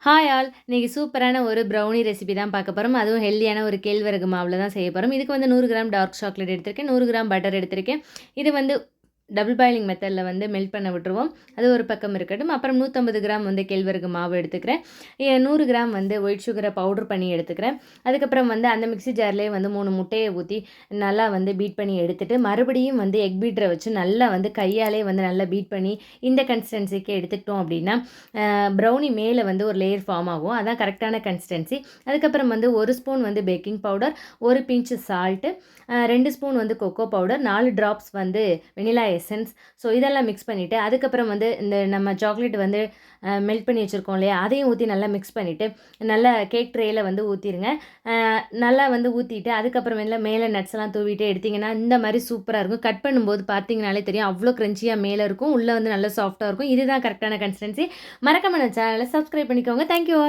Hi all! இன்னைக்கு சூப்பரான ஒரு ப்ரௌனி ரெசிபி தான் பார்க்க போறோம். அதுவும் ஹெல்தியான ஒரு கேழ்வரகு மாவுல தான் செய்ய போறோம். இதுக்கு வந்து 100 கிராம் டார்க் சாக்லேட் எடுத்திருக்கேன். 100 கிராம் பட்டர் எடுத்திருக்கேன். இது வந்து டபுள் பாயிலிங் மெத்தட்ல வந்து மெல்ட் பண்ண விட்டுருவோம். அது ஒரு பக்கம் இருக்கட்டும். அப்புறம் 150 கிராம் வந்து கேழ்வரகு மாவு எடுத்துக்கிறேன். 100 கிராம் வந்து ஒயிட் சுகர பவுடர் பண்ணி எடுத்துக்கிறேன். அதுக்கப்புறம் வந்து அந்த மிக்ஸி ஜார்லேயே வந்து 3 முட்டைய ஊத்தி நல்லா வந்து பீட் பண்ணி எடுத்துட்டு, மறுபடியும் வந்து எக் பீட்டர வச்சு நல்லா வந்து கையாலே வந்து நல்லா பீட் பண்ணி இந்த கன்சிஸ்டன்சிக்கு எடுத்துக்கிட்டோம் அப்படின்னா, ப்ரௌனி மேலே வந்து ஒரு லேயர் ஃபார்ம் ஆகும். அதான் கரெக்டான கன்சிஸ்டன்சி. அதுக்கப்புறம் வந்து 1 ஸ்பூன் வந்து baking powder, 1 pinch salt, 2 spoon வந்து கொக்கோ பவுடர், 4 ட்ராப்ஸ் வந்து வெனிலா எசன்ஸ். ஸோ இதெல்லாம் மிக்ஸ் பண்ணிவிட்டு, அதுக்கப்புறம் வந்து இந்த நம்ம சாக்லேட் வந்து மெல்ட் பண்ணி வச்சுருக்கோம் இல்லையா, அதையும் ஊற்றி நல்லா மிக்ஸ் பண்ணிவிட்டு, நல்லா கேக் ட்ரேயில் வந்து ஊற்றிருங்க. நல்லா வந்து ஊற்றிட்டு அதுக்கப்புறமேல மேலே நட்ஸ்லாம் தூவிட்டு எடுத்திங்கன்னா இந்த மாதிரி சூப்பராக இருக்கும். கட் பண்ணும்போது பார்த்தீங்கனாலே தெரியும், அவ்வளோ க்ரன்ச்சியாக மேலே இருக்கும், உள்ளே வந்து நல்லா சாஃப்ட்டாக இருக்கும். இதுதான் கரெக்டான கன்சிஸ்டன்சி. மறக்காம நம்ம சேனலை சப்ஸ்கிரைப் பண்ணிக்கோங்க. Thank you all.